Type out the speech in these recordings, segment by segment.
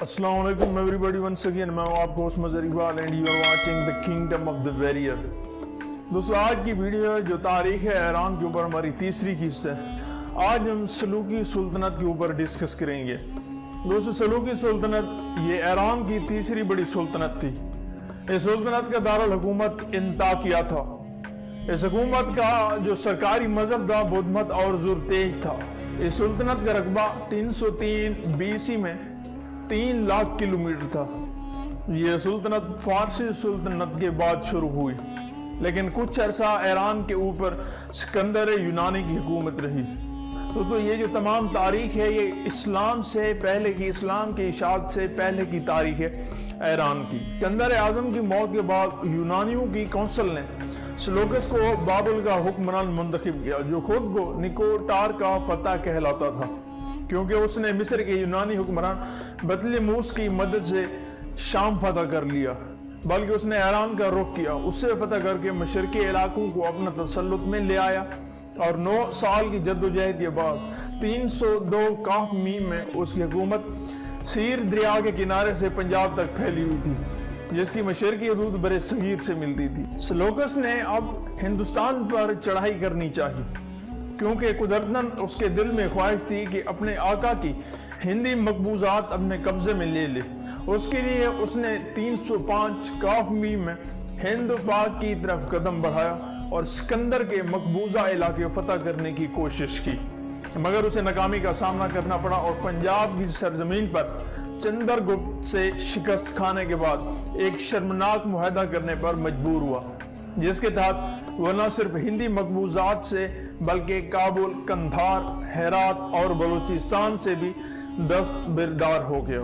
السلام علیکم everybody once again, میں ہوں آپ کو Usman Iqbal and you are watching the kingdom of the warrior. دوستو آج کی ویڈیو جو تاریخ ہے ایران کے اوپر ہماری تیسری قسط ہے۔ آج ہم سلوکی سلطنت کے اوپر ڈسکس کریں گے۔ دوستو سلوکی سلطنت یہ ایران کی تیسری بڑی سلطنت تھی۔ اس سلطنت کا دارالحکومت انطاکیہ تھا۔ اس حکومت کا جو سرکاری مذہب تھا بدھ مت اور زرتیج تھا۔ اس سلطنت کا رقبہ 303 BC میں 3 لاکھ کلومیٹر تھا۔ یہ سلطنت فارسی سلطنت کے بعد شروع ہوئی، لیکن کچھ عرصہ ایران کے اوپر سکندر یونانی کی حکومت رہی۔ تو یہ جو تمام تاریخ ہے یہ اسلام سے پہلے کی، اسلام کی اشاعت سے پہلے کی تاریخ ہے ایران کی۔ سکندر اعظم کی موت کے بعد یونانیوں کی کونسل نے سلوکس کو بابل کا حکمران منتخب کیا، جو خود کو نکوٹار کا فتح کہلاتا تھا، کیونکہ اس نے مصر کے یونانی حکمران بطلیموس کی مدد سے شام فتح کر لیا، بلکہ اس نے ایران کا رخ کیا، اس سے فتح کر کے مشرقی علاقوں کو اپنا تسلط میں لے آیا، اور 9 سال کی جدوجہد کے بعد 302 کاف میم میں اس کی حکومت سیر دریا کے کنارے سے پنجاب تک پھیلی ہوئی تھی، جس کی مشرقی حدود برِ صغیر سے ملتی تھی۔ سلوکس نے اب ہندوستان پر چڑھائی کرنی چاہی، کیونکہ قدرتاً اس کے دل میں خواہش تھی کہ اپنے آقا کی ہندی مقبوضات اپنے قبضے میں لے لے۔ اس کے لیے اس نے 305 کاف میم میں ہند و پاک کی طرف قدم بڑھایا اور سکندر کے مقبوضہ علاقے فتح کرنے کی کوشش کی، مگر اسے ناکامی کا سامنا کرنا پڑا اور پنجاب کی سرزمین پر چندر گپت سے شکست کھانے کے بعد ایک شرمناک معاہدہ کرنے پر مجبور ہوا، جس کے تحت وہ نہ صرف ہندی مقبوضات سے بلکہ کابل، قندھار، ہرات اور بلوچستان سے بھی دستبردار ہو گیا۔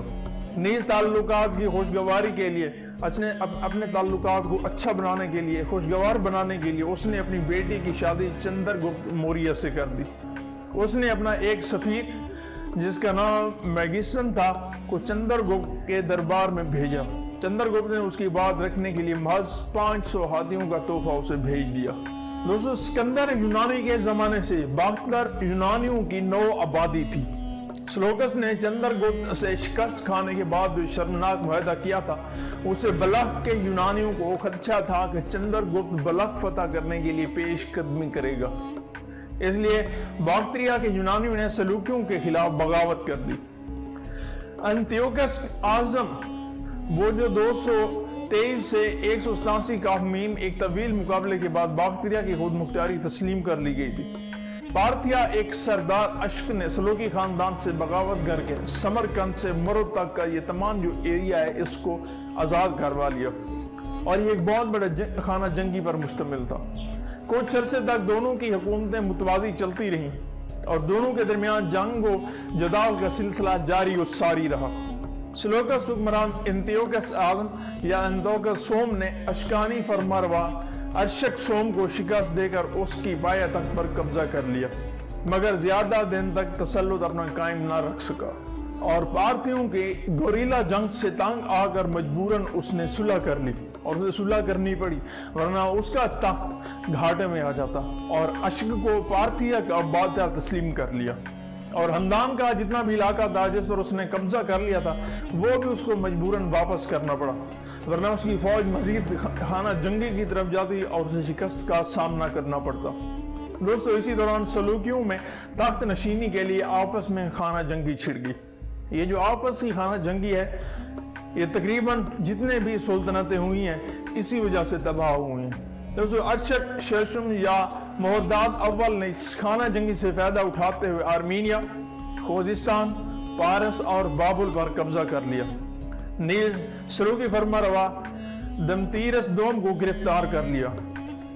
نیز تعلقات کی خوشگواری کے لیے اپنے تعلقات کو اچھا بنانے کے لیے، خوشگوار بنانے کے لیے اس نے اپنی بیٹی کی شادی چندر گپت موریہ سے کر دی۔ اس نے اپنا ایک سفیر جس کا نام میگیسن تھا کو چندر گپت کے دربار میں بھیجا۔ چندر گپت نے اس کی بات رکھنے کے لیے محض 500 ہاتھیوں کا تحفہ اسے بھیج دیا۔ دوستو سکندر یونانی کے زمانے سے باختر یونانیوں کی نو آبادی تھی۔ سلوکس نے چندر گپت سے شکست کھانے کے بعد جو شرمناک معاہدہ کیا تھا، اسے بلخ کے یونانیوں کو خدشہ تھا کہ چندر گپت بلخ فتح کرنے کے لیے پیش قدمی کرے گا، اس لیے باختریا کے یونانیوں نے سلوکیوں کے خلاف بغاوت کر دی۔ انتیوکس اعظم وہ جو 223 سے 187 کاف میم ایک طویل مقابلے کے بعد باختریا کی خود مختاری تسلیم کر لی گئی تھی۔ پارتھیا ایک سردار اشک نے سلوکی خاندان سے بغاوت کر کے سمرقند سے مرو تک کا یہ تمام جو ایریا ہے اس کو آزاد کروا لیا، اور یہ ایک بہت بڑا خانہ جنگی پر مشتمل تھا۔ کچھ عرصے تک دونوں کی حکومتیں متوازی چلتی رہیں اور دونوں کے درمیان جنگ و جدال کا سلسلہ جاری و ساری رہا۔ سلوکس حکمران انتیوکس اعظم یا انتیوکس سوم نے اشکانی فرمانروا ارشک سوم کو شکست دے کر اس کی پایہ تخت پر قبضہ کر لیا، مگر زیادہ دن تک تسلط اپنا قائم نہ رکھ سکا، اور پارتھیوں کی گوریلا جنگ سے تنگ آ کر مجبوراً اس نے صلح کر لی، اور اسے صلح کرنی پڑی ورنہ اس کا تخت گھاٹے میں آ جاتا، اور اشک کو پارتھیا کا بادشاہ تسلیم کر لیا، اور ہمدان کا جتنا بھی علاقہ تھا جس پر اس نے قبضہ کر لیا تھا وہ بھی اس کو مجبوراً واپس کرنا پڑا، ورنہ اس کی فوج مزید خانہ جنگی کی طرف جاتی اور اسے شکست کا سامنا کرنا پڑتا۔ دوستو اسی دوران سلوکیوں میں تخت نشینی کے لیے آپس میں خانہ جنگی چھڑ گئی۔ یہ جو آپس کی خانہ جنگی ہے یہ تقریباً جتنے بھی سلطنتیں ہوئی ہیں اسی وجہ سے تباہ ہوئی ہیں۔ دوستو ارشک شیشم یا مہرداد اول نے اس خانہ جنگی سے فائدہ اٹھاتے ہوئے آرمینیا، خوزستان، پارس اور بابل پر قبضہ کر لیا۔ نیز سلوکی فرمانروا دمتیرس دوم کو گرفتار کر لیا،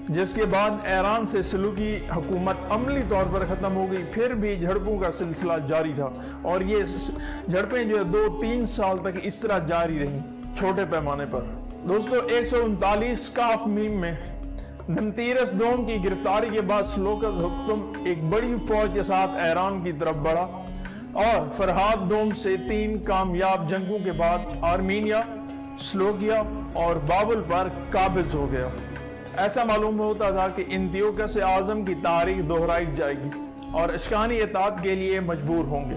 جس کے بعد ایران سے سلوکی حکومت عملی طور پر ختم ہو گئی۔ پھر بھی جھڑپوں کا سلسلہ جاری رہا، اور یہ جھڑپیں جو 2-3 سال تک اس طرح جاری رہیں چھوٹے پیمانے پر۔ دوستو 139 کاف میم میں دمتیرس دوم کی گرفتاری کے بعد سلوکس حکم ایک بڑی فوج کے ساتھ ایران کی طرف بڑھا، اور فرہاد دوم سے 3 کامیاب جنگوں کے بعد آرمینیا، سلوکیا اور بابل پر قابض ہو گیا۔ ایسا معلوم ہوتا تھا کہ انتیوکس اعظم کی تاریخ دہرائی جائے گی اور اشکانی اطاعت کے لیے مجبور ہوں گے۔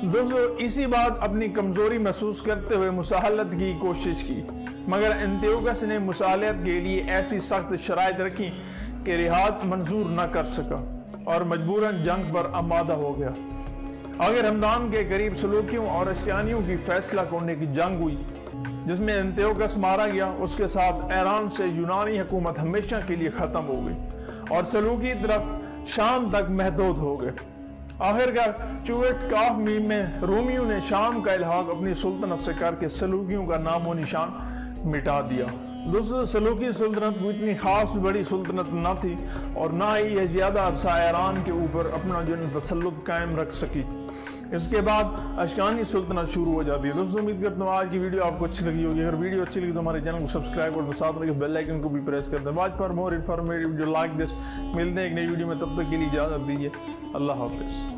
دوستو اسی بات اپنی کمزوری محسوس کرتے ہوئے مساہلت کی کوشش کی، مگر انتیوکس نے مساہلت کے لیے ایسی سخت شرائط رکھی کہ رہاد منظور نہ کر سکا اور مجبوراً جنگ پر آمادہ ہو گیا۔ آخر ہمدان کے قریب سلوکیوں اور اشکانیوں کی فیصلہ کرنے کی جنگ ہوئی، جس میں انتیوکس مارا گیا۔ اس کے ساتھ ایران سے یونانی حکومت ہمیشہ کے لیے ختم ہو گئی اور سلوکی طرف شام تک محدود ہو گئے۔ آخرکار چوٹ کاف میم میں رومیوں نے شام کا الحاق اپنی سلطنت سے کر کے سلوکیوں کا نام و نشان مٹا دیا۔ دوستو سلوکی سلطنت کو اتنی خاص بڑی سلطنت نہ تھی اور نہ ہی یہ زیادہ عرصہ ایران کے اوپر اپنا جو تسلط قائم رکھ سکی۔ اس کے بعد اشکانی سلطنت شروع ہو جاتی ہے۔ دوستو امید کرتا ہوں آج کی ویڈیو آپ کو اچھی لگی ہوگی۔ اگر ویڈیو اچھی لگی تو ہمارے چینل کو سبسکرائب اور ساتھ رکھے بیل آئیکن کو بھی پریس کر دیں۔ Watch for more informative video like this. ملتے ہیں ایک نئی ویڈیو میں، تب تک کے لیے اجازت دیجیے۔ اللہ حافظ۔